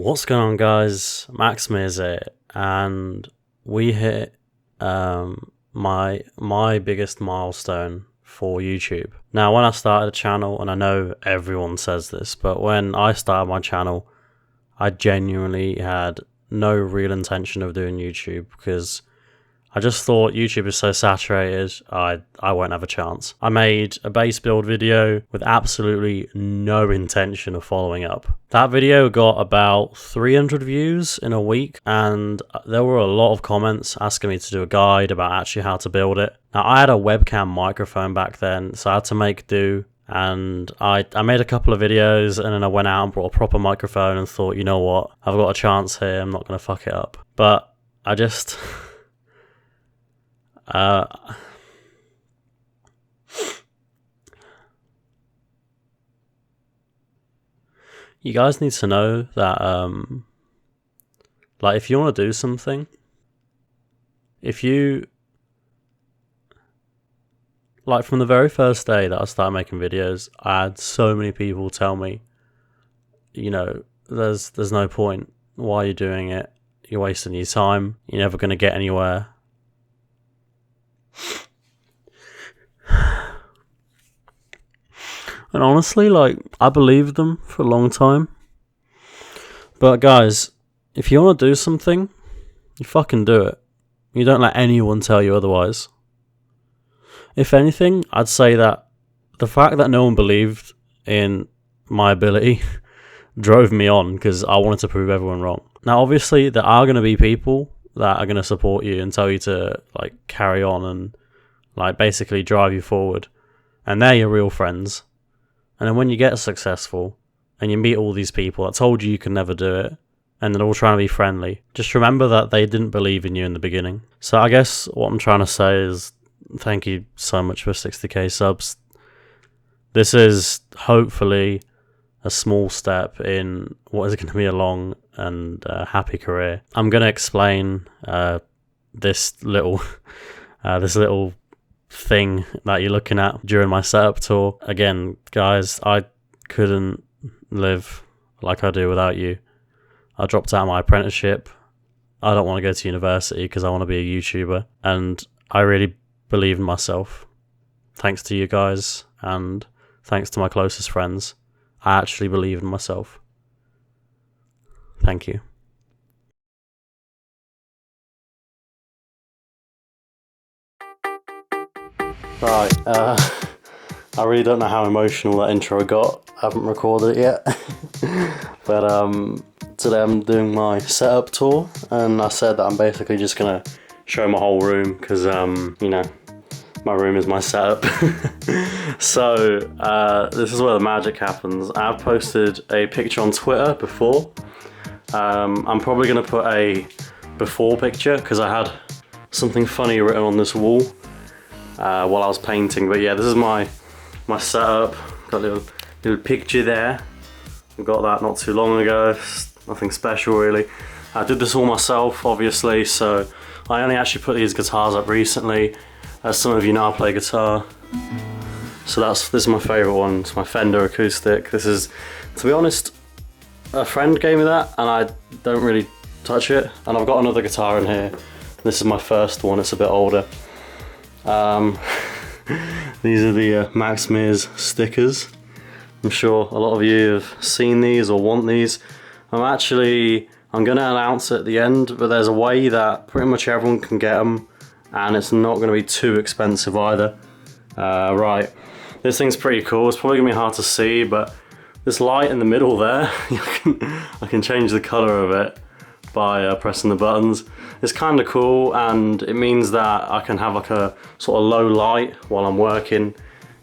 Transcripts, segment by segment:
What's going on, guys? Mears here, and we hit my biggest milestone for YouTube. Now, when I started a channel, and I know everyone says this, but when I started my channel, I genuinely had no real intention of doing YouTube because I just thought YouTube is so saturated, I won't have a chance. I made a base build video with absolutely no intention of following up. That video got about 300 views in a week, and there were a lot of comments asking me to do a guide about actually how to build it. Now, I had a webcam microphone back then, so I had to make do, and I made a couple of videos, and then I went out and brought a proper microphone and thought, you know what, I've got a chance here, I'm not going to fuck it up. But I just... you guys need to know that, like, if you want to do something, if you, like, from the very first day that I started making videos, I had so many people tell me, you know, there's no point. Why are you doing it? You're wasting your time. You're never going to get anywhere. And honestly, like, I believed them for a long time. But guys, if you want to do something, you fucking do it. You don't let anyone tell you otherwise. If anything, I'd say that the fact that no one believed in my ability drove me on because I wanted to prove everyone wrong. Now, obviously, there are going to be people that are going to support you and tell you to, like, carry on and, like, basically drive you forward. And they're your real friends. And then when you get successful and you meet all these people that told you can never do it, and they're all trying to be friendly, just remember that they didn't believe in you in the beginning. So I guess what I'm trying to say is thank you so much for 60k subs. This is hopefully a small step in what is going to be a long and happy career. I'm going to explain this little thing that you're looking at during my setup tour. Again, guys, I couldn't live like I do without you. I dropped out of my apprenticeship. I don't want to go to university because I want to be a YouTuber, and I really believe in myself. Thanks to you guys, and thanks to my closest friends, I actually believe in myself. Thank you. Right, I really don't know how emotional that intro got. I haven't recorded it yet. But today I'm doing my setup tour, and I said that I'm basically just gonna show my whole room because you know, my room is my setup. So this is where the magic happens. I've posted a picture on Twitter before. I'm probably gonna put a before picture because I had something funny written on this wall while I was painting. But yeah, this is my setup. Got a little picture there. I got that not too long ago. Nothing special really. I did this all myself, obviously, so I only actually put these guitars up recently. As some of you know, I play guitar. So this is my favourite one. It's my Fender acoustic. This is, to be honest, a friend gave me that and I don't really touch it. And I've got another guitar in here. This is my first one, it's a bit older. These are the Mears stickers. I'm sure a lot of you have seen these or want these. I'm going to announce it at the end, but there's a way that pretty much everyone can get them, and it's not going to be too expensive either. Right, this thing's pretty cool. It's probably going to be hard to see, but this light in the middle there, I can change the colour of it by pressing the buttons. It's kind of cool, and it means that I can have like a sort of low light while I'm working.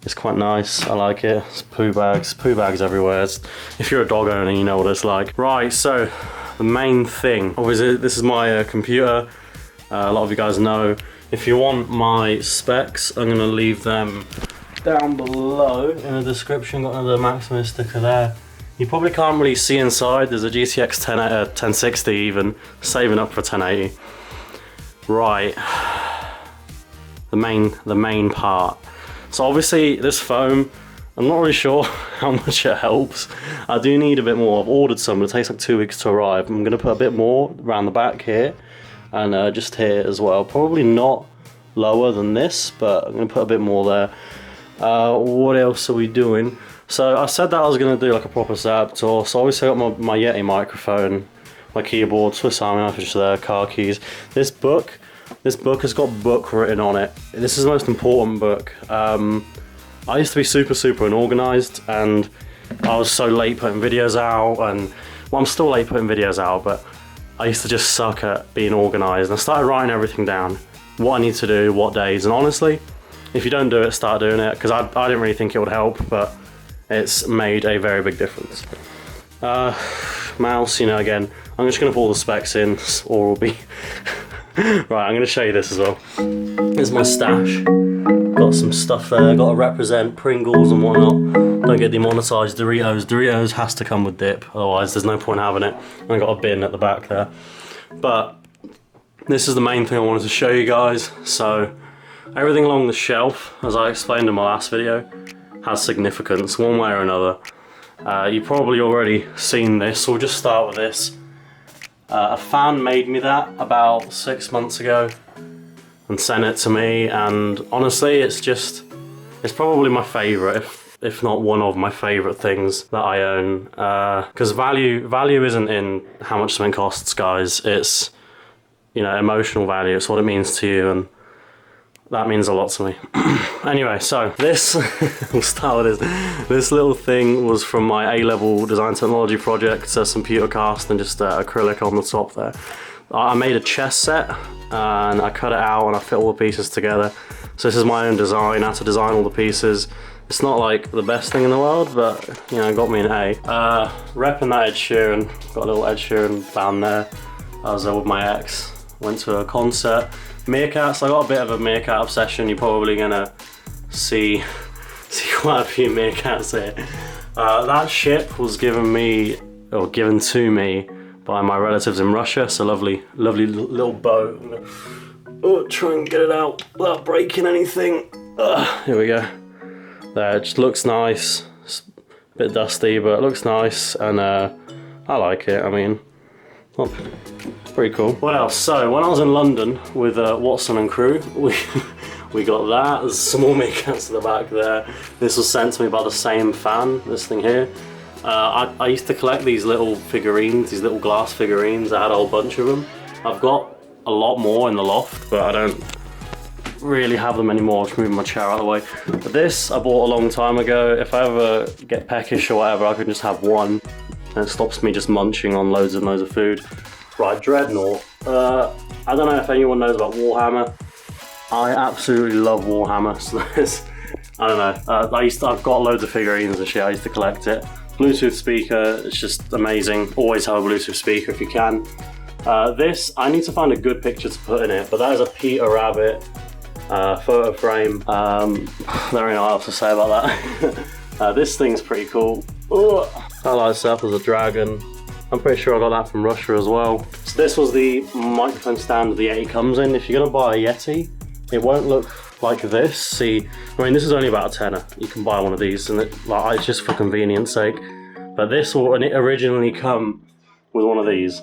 It's quite nice, I like it. It's poo bags everywhere. If you're a dog owner, you know what it's like. Right, so the main thing, obviously this is my computer. A lot of you guys know. If you want my specs, I'm gonna leave them down below in the description. Got another Mears sticker there. You probably can't really see inside. There's a GTX 1060 even, saving up for 1080. Right, the main part. So obviously this foam, I'm not really sure how much it helps. I do need a bit more. I've ordered some, but it takes like 2 weeks to arrive. I'm gonna put a bit more around the back here and just here as well. Probably not lower than this, but I'm gonna put a bit more there. What else are we doing? So I said that I was gonna do like a proper setup tour. So obviously I got my Yeti microphone, my keyboard, Swiss Army knife is there, car keys. This book has got book written on it. This is the most important book. I used to be super unorganized, and I was so late putting videos out, and well, I'm still late putting videos out, but I used to just suck at being organized. And I started writing everything down, what I need to do, what days, and honestly, if you don't do it, start doing it, because I didn't really think it would help, but it's made a very big difference. Mouse, you know, again, I'm just gonna put all the specs in, or we'll be... Right, I'm gonna show you this as well. Here's my stash. Got some stuff there, got to represent Pringles and whatnot. Don't get demonetized. Doritos has to come with dip, otherwise there's no point having it. I got a bin at the back there. But this is the main thing I wanted to show you guys. So everything along the shelf, as I explained in my last video, has significance one way or another. You've probably already seen this, so we'll just start with this. A fan made me that about 6 months ago and sent it to me, and honestly it's probably my favourite, if not one of my favourite things that I own, because value isn't in how much something costs, guys. It's, you know, emotional value. It's what it means to you, and that means a lot to me. Anyway, so this we'll start with this. This little thing was from my A-level design technology project, some pewter cast and just acrylic on the top there. I made a chess set and I cut it out and I fit all the pieces together. So this is my own design. I had to design all the pieces. It's not like the best thing in the world, but you know, it got me an A. Repping that Ed Sheeran, got a little Ed Sheeran band there. I was there with my ex, went to a concert. Meerkats, I got a bit of a meerkat obsession. You're probably gonna see quite a few meerkats here. That ship was given to me by my relatives in Russia. It's a lovely little boat. Oh, try and get it out without breaking anything. Here we go. There, it just looks nice. It's a bit dusty, but it looks nice, and I like it. I mean, well, pretty cool. What else? So when I was in London with Watson and crew, we got that. There's some more meerkats at the back there. This was sent to me by the same fan, this thing here. I used to collect these little figurines, these little glass figurines. I had a whole bunch of them. I've got a lot more in the loft, but I don't really have them anymore. I'm just moving my chair out of the way. But this I bought a long time ago. If I ever get peckish or whatever, I can just have one, and it stops me just munching on loads and loads of food. Right, Dreadnought. I don't know if anyone knows about Warhammer. I absolutely love Warhammer. So I don't know. I've got loads of figurines and shit. I used to collect it. Bluetooth speaker, it's just amazing. Always have a Bluetooth speaker if you can. This, I need to find a good picture to put in it, but that is a Peter Rabbit photo frame. There ain't else to say about that. This thing's pretty cool. Ooh, that lights up as a dragon. I'm pretty sure I got that from Russia as well. So this was the microphone stand the Yeti comes in. If you're gonna buy a Yeti, it won't look like this. See, I mean, this is only about a tenner. You can buy one of these, and it's just for convenience sake. But this will originally come with one of these.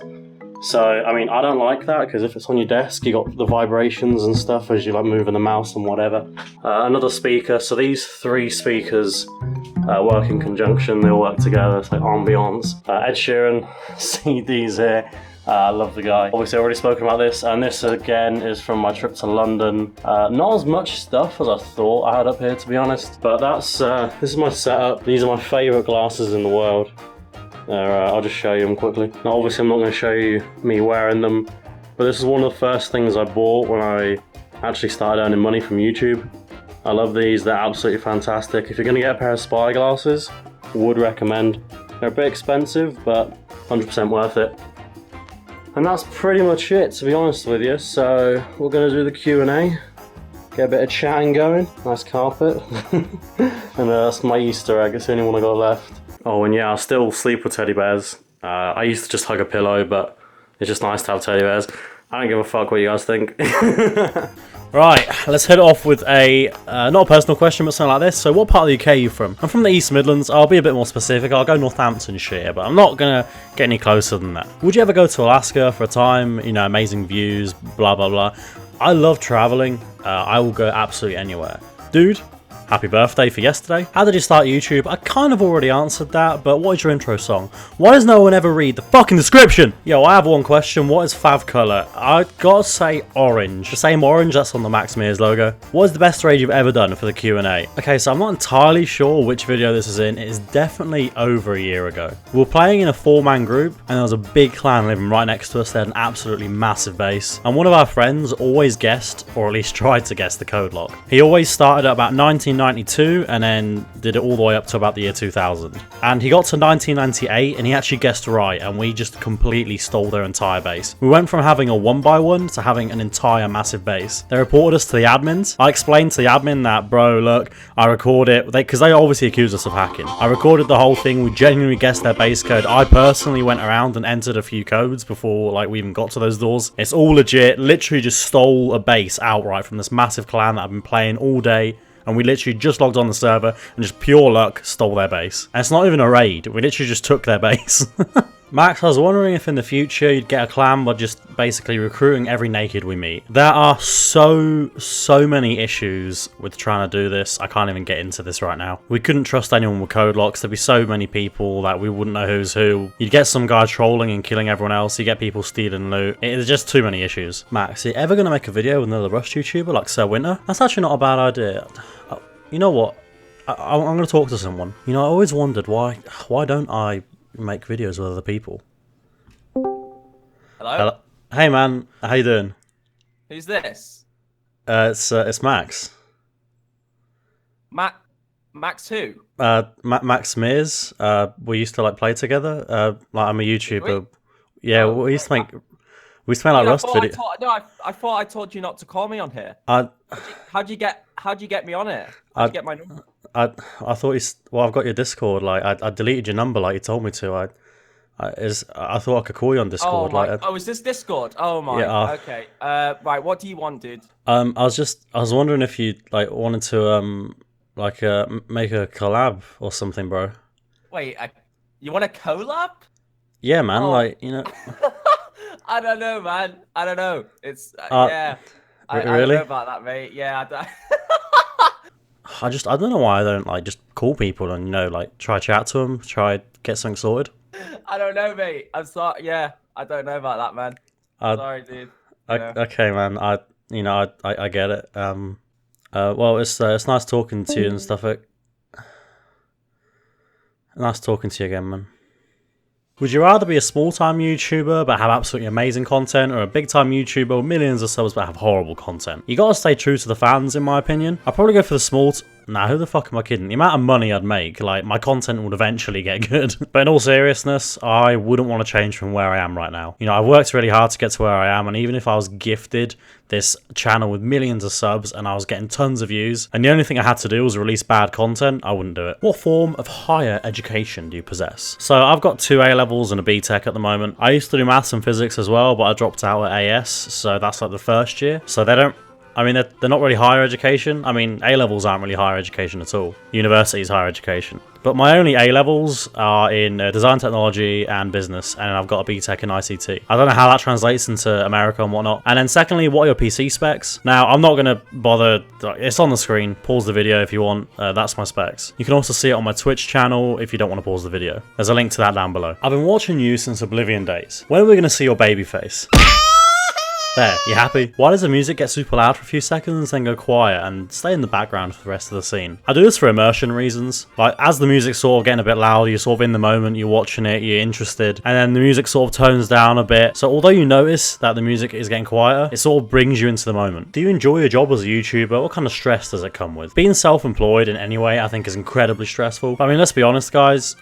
So, I mean, I don't like that, because if it's on your desk, you got the vibrations and stuff as you like moving the mouse and whatever. Another speaker. So these three speakers work in conjunction. They all work together. It's like ambiance. Ed Sheeran, CDs here. I love the guy. Obviously, I've already spoken about this, and this again is from my trip to London. Not as much stuff as I thought I had up here, to be honest. But that's this is my setup. These are my favourite glasses in the world. I'll just show you them quickly. Now, obviously, I'm not going to show you me wearing them, but this is one of the first things I bought when I actually started earning money from YouTube. I love these. They're absolutely fantastic. If you're going to get a pair of spy glasses, would recommend. They're a bit expensive, but 100% worth it. And that's pretty much it, to be honest with you. So we're going to do the Q&A, get a bit of chatting going. Nice carpet. And that's my Easter egg. It's the only one I got left. Oh, and yeah, I still sleep with teddy bears. I used to just hug a pillow, but it's just nice to have teddy bears. I don't give a fuck what you guys think. Right, let's head off with a, not a personal question, but something like this. So what part of the UK are you from? I'm from the East Midlands. I'll be a bit more specific. I'll go Northamptonshire, but I'm not going to get any closer than that. Would you ever go to Alaska for a time? You know, amazing views, blah, blah, blah. I love traveling. I will go absolutely anywhere. Dude, happy birthday for yesterday. How did you start YouTube? I kind of already answered that, but what is your intro song? Why does no one ever read the fucking description? Yo, I have one question. What is fav colour? I gotta say orange. The same orange that's on the Max Mears logo. What is the best raid you've ever done for the Q&A? Okay, so I'm not entirely sure which video this is in. It is definitely over a year ago. We were playing in a 4-man group, and there was a big clan living right next to us. They had an absolutely massive base, and one of our friends always guessed, or at least tried to guess, the code lock. He always started at about 1992 and then did it all the way up to about the year 2000. And he got to 1998 and he actually guessed right, and we just completely stole their entire base. We went from having a 1x1 to having an entire massive base. They reported us to the admins. I explained to the admin that, bro, look, I record it, because they obviously accused us of hacking. I recorded the whole thing. We genuinely guessed their base code. I personally went around and entered a few codes before like we even got to those doors. It's all legit. Literally just stole a base outright from this massive clan that I've been playing all day. And we literally just logged on the server and just pure luck stole their base. And it's not even a raid, we literally just took their base. Max, I was wondering if in the future you'd get a clan by just basically recruiting every naked we meet. There are so many issues with trying to do this. I can't even get into this right now. We couldn't trust anyone with code locks. There'd be so many people that we wouldn't know who's who. You'd get some guy trolling and killing everyone else. You get people stealing loot. There's just too many issues. Max, are you ever going to make a video with another Rust YouTuber like Sir Winter? That's actually not a bad idea. You know what? I'm going to talk to someone. You know, I always wondered why don't I make videos with other people? Hello? Hey man, how you doing? Who's this? It's Max. Max who? Max Mears. We used to like play together. Like I'm a YouTuber. Yeah, we used to make like Rust videos. I thought I told you not to call me on here. How'd you get me on it? How'd you get my number? I thought well, I've got your Discord. Like I deleted your number like you told me to. I thought I could call you on Discord. Is this Discord? Oh my. Yeah, okay. Right. What do you want, dude? I was wondering if you like wanted to make a collab or something, bro. Wait, you want a collab? Yeah, man. Like, you know. I don't know, man. I don't know. It's yeah. I don't know about that, mate. Yeah, I don't. I don't know why I don't like just call people and, you know, like try chat to them, try get something sorted. I don't know, mate. I'm sorry. Yeah, I don't know about that, man. Sorry, dude. Okay, man. I get it. Well, it's nice talking to you and stuff. Nice talking to you again, man. Would you rather be a small-time YouTuber but have absolutely amazing content, or a big-time YouTuber with millions of subs but have horrible content? You gotta stay true to the fans, in my opinion. I'd probably go for the small... Nah, who the fuck am I kidding? The amount of money I'd make, like, my content would eventually get good. But in all seriousness, I wouldn't want to change from where I am right now. You know, I've worked really hard to get to where I am, and even if I was gifted this channel with millions of subs and I was getting tons of views, and the only thing I had to do was release bad content, I wouldn't do it. What form of higher education do you possess? So I've got 2 A-levels and a B-Tech at the moment. I used to do maths and physics as well, but I dropped out at AS, so that's like the first year. So they don't... I mean, they're not really higher education. I mean, A-levels aren't really higher education at all. University is higher education. But my only A-levels are in design technology and business, and I've got a B-Tech in ICT. I don't know how that translates into America and whatnot. And then secondly, what are your PC specs? Now, I'm not going to bother... It's on the screen. Pause the video if you want. That's my specs. You can also see it on my Twitch channel if you don't want to pause the video. There's a link to that down below. I've been watching you since Oblivion days. When are we going to see your baby face? There, you happy? Why does the music get super loud for a few seconds, then go quiet and stay in the background for the rest of the scene? I do this for immersion reasons. Like, as the music's sort of getting a bit loud, you're sort of in the moment, you're watching it, you're interested, and then the music sort of tones down a bit. So although you notice that the music is getting quieter, it sort of brings you into the moment. Do you enjoy your job as a YouTuber? What kind of stress does it come with? Being self-employed in any way, I think, is incredibly stressful. I mean, let's be honest, guys.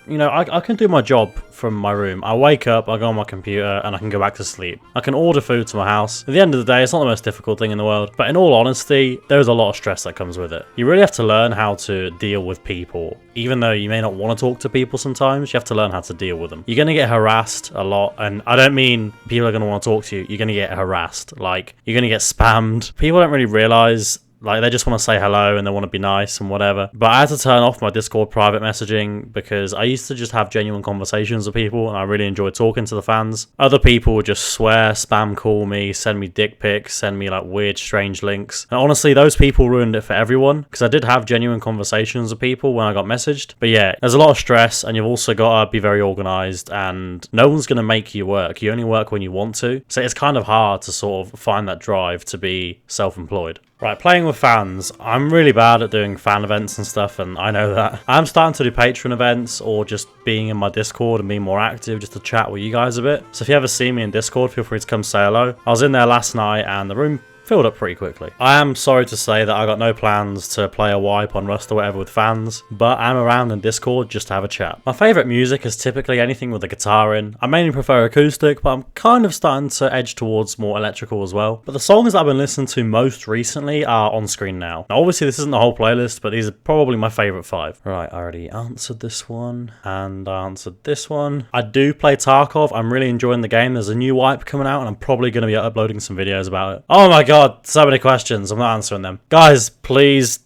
you know, I can do my job from my room. I wake up, I go on my computer, and I can go back to sleep. I can order food to my house. At the end of the day, it's not the most difficult thing in the world, but in all honesty, there's a lot of stress that comes with it. You really have to learn how to deal with people. Even though you may not want to talk to people sometimes, you have to learn how to deal with them. You're going to get harassed a lot, and I don't mean people are going to want to talk to you. You're going to get harassed. Like, you're going to get spammed. People don't really realize, like, they just want to say hello and they want to be nice and whatever. But I had to turn off my Discord private messaging because I used to just have genuine conversations with people and I really enjoyed talking to the fans. Other people would just swear, spam call me, send me dick pics, send me like weird, strange links. And honestly, those people ruined it for everyone because I did have genuine conversations with people when I got messaged. But yeah, there's a lot of stress and you've also got to be very organized and no one's going to make you work. You only work when you want to. So it's kind of hard to sort of find that drive to be self-employed. Right, playing with fans. I'm really bad at doing fan events and stuff, and I know that. I'm starting to do Patreon events or just being in my Discord and being more active just to chat with you guys a bit. So if you ever see me in Discord, feel free to come say hello. I was in there last night and the room filled up pretty quickly. I am sorry to say that I got no plans to play a wipe on Rust or whatever with fans, but I'm around in Discord just to have a chat. My favourite music is typically anything with a guitar in. I mainly prefer acoustic, but I'm kind of starting to edge towards more electrical as well. But the songs that I've been listening to most recently are on screen now. Now obviously this isn't the whole playlist, but these are probably my favourite 5. Right, I already answered this one, and I answered this one. I do play Tarkov. I'm really enjoying the game. There's a new wipe coming out, and I'm probably going to be uploading some videos about it. Oh my god! So many questions. I'm not answering them. Guys, please.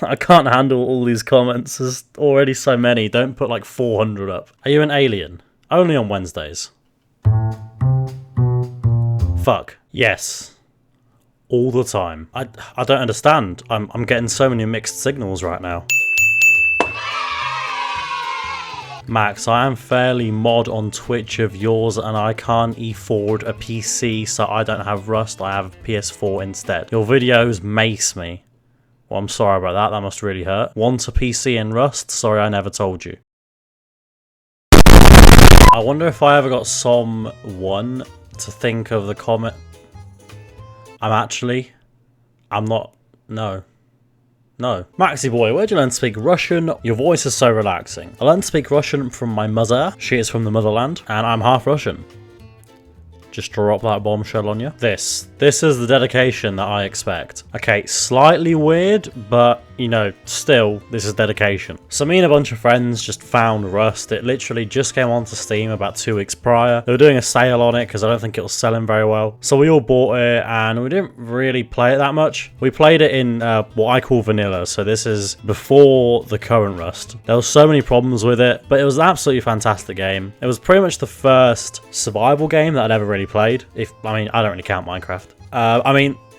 I can't handle all these comments. There's already so many. Don't put like 400 up. Are you an alien? Only on Wednesdays. Fuck. Yes. All the time. I don't understand. I'm getting so many mixed signals right now. Max, I am fairly mod on Twitch of yours and I can't afford a PC, so I don't have Rust, I have PS4 instead. Your videos mace me. Well, I'm sorry about that, that must really hurt. Want a PC and Rust? Sorry I never told you. I wonder if I ever got someone to think of the comment. I'm not, no. No. Maxi boy, where'd you learn to speak Russian? Your voice is so relaxing. I learned to speak Russian from my mother. She is from the motherland, and I'm half Russian. Just drop that bombshell on you. This is the dedication that I expect. Okay, slightly weird, but, you know, still, this is dedication. So me and a bunch of friends just found Rust. It literally just came onto Steam about 2 weeks prior. They were doing a sale on it because I don't think it was selling very well. So we all bought it and we didn't really play it that much. We played it in what I call vanilla. So this is before the current Rust. There were so many problems with it, but it was an absolutely fantastic game. It was pretty much the first survival game that I'd ever really played. I mean, I don't really count Minecraft.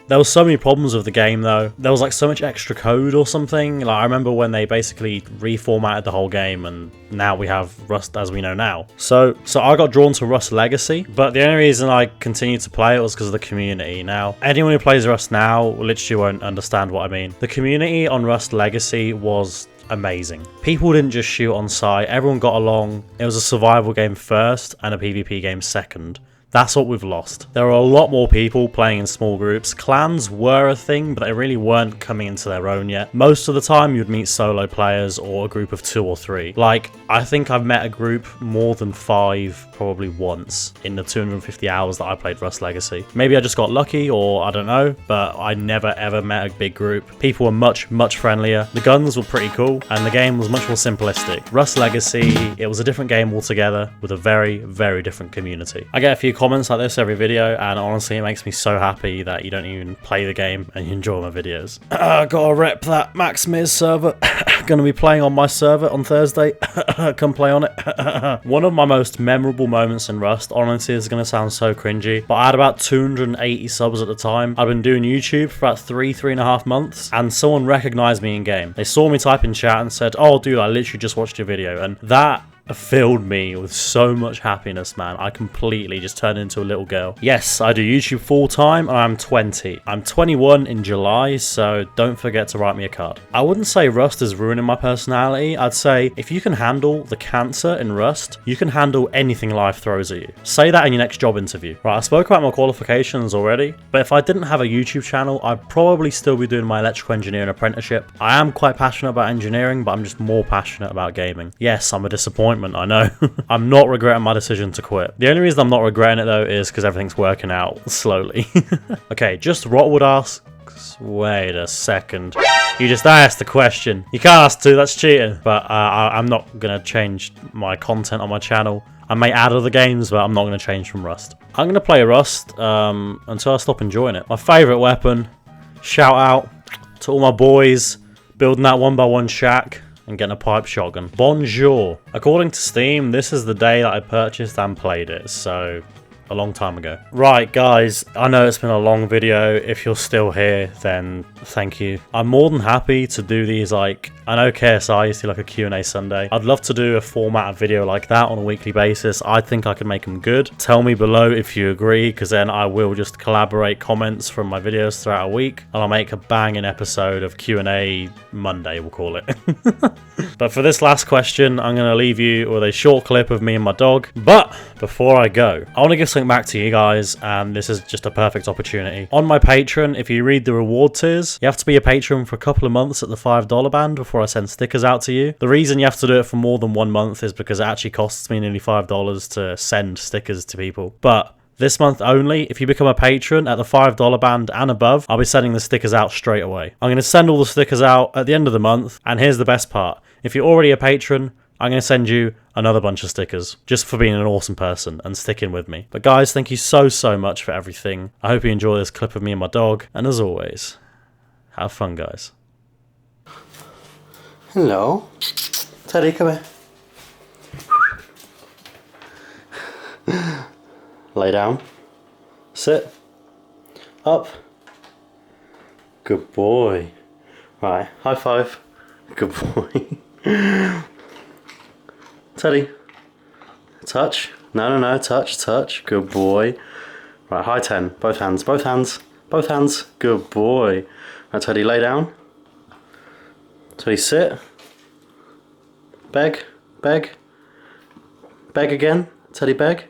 There was so many problems with the game though. There was like so much extra code or something. Like I remember when they basically reformatted the whole game and now we have Rust as we know now. So I got drawn to Rust Legacy, but the only reason I continued to play it was because of the community. Now, anyone who plays Rust now literally won't understand what I mean. The community on Rust Legacy was amazing. People didn't just shoot on sight, everyone got along. It was a survival game first and a PvP game second. That's what we've lost. There are a lot more people playing in small groups. Clans were a thing, but they really weren't coming into their own yet. Most of the time, you'd meet solo players or a group of 2 or 3. Like, I think I've met a group more than 5 probably once in the 250 hours that I played Rust Legacy. Maybe I just got lucky or I don't know, but I never ever met a big group. People were much friendlier. The guns were pretty cool and the game was much more simplistic. Rust Legacy, it was a different game altogether with a very different community. I get a few comments like this every video and honestly it makes me so happy that you don't even play the game and you enjoy my videos. Gotta rep that Max Mears server. Gonna be playing on my server on Thursday. Come play on it. One of my most memorable moments in Rust, honestly is gonna sound so cringy, but I had about 280 subs at the time. I've been doing YouTube for about 3.5 months and someone recognized me in game. They saw me type in chat and said, "Oh dude, I literally just watched your video," and that filled me with so much happiness, man. I completely just turned into a little girl. Yes, I do YouTube full time and I'm 20. I'm 21 in July, so don't forget to write me a card. I wouldn't say Rust is ruining my personality. I'd say if you can handle the cancer in Rust, you can handle anything life throws at you. Say that in your next job interview. Right, I spoke about my qualifications already, but if I didn't have a YouTube channel, I'd probably still be doing my electrical engineering apprenticeship. I am quite passionate about engineering, but I'm just more passionate about gaming. Yes, I'm a disappointment disappointment, I know. I'm not regretting my decision to quit. The only reason I'm not regretting it though is because everything's working out slowly. Okay, just Rotwood asks, wait a second. You just asked the question. You can't ask two, that's cheating. But I'm not going to change my content on my channel. I may add other games, but I'm not going to change from Rust. I'm going to play Rust until I stop enjoying it. My favourite weapon, shout out to all my boys building that 1x1 shack and getting a pipe shotgun. Bonjour. According to Steam, this is the day that I purchased and played it, so a long time ago. Right, guys, I know it's been a long video. If you're still here, then thank you. I'm more than happy to do these, like, I know KSI used to do like a Q&A Sunday. I'd love to do a format of video like that on a weekly basis. I think I could make them good. Tell me below if you agree, because then I will just collaborate comments from my videos throughout a week, and I'll make a banging episode of Q&A Monday, we'll call it. But for this last question, I'm going to leave you with a short clip of me and my dog. But before I go, I want to give something back to you guys, and this is just a perfect opportunity. On my Patreon, if you read the reward tiers, you have to be a patron for a couple of months at the $5 band before I send stickers out to you. The reason you have to do it for more than 1 month is because it actually costs me nearly $5 to send stickers to people. But this month only, if you become a patron at the $5 band and above, I'll be sending the stickers out straight away. I'm going to send all the stickers out at the end of the month, and here's the best part. If you're already a patron, I'm going to send you another bunch of stickers, just for being an awesome person and sticking with me. But guys, thank you so much for everything. I hope you enjoy this clip of me and my dog, and as always, have fun, guys. Hello. Teddy, come here. Lay down. Sit. Up. Good boy. Right, high five. Good boy. Teddy. Touch. No, touch. Good boy. Right, high 10. Both hands. Good boy. Right, Teddy, lay down. Teddy, sit. Beg. Beg again. Teddy, beg.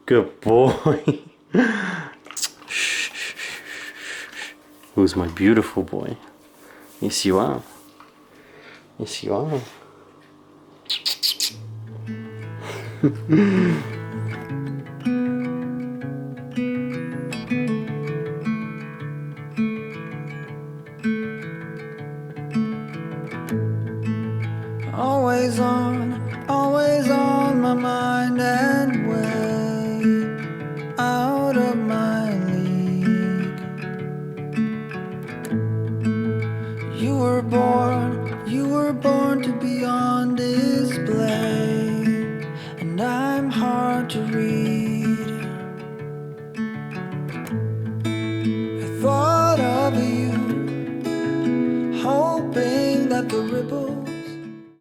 Good boy. Who's my beautiful boy? Yes, you are. Yes, you are. Always on my mind and way out of my league. You were born to be on display, and I'm hard to read.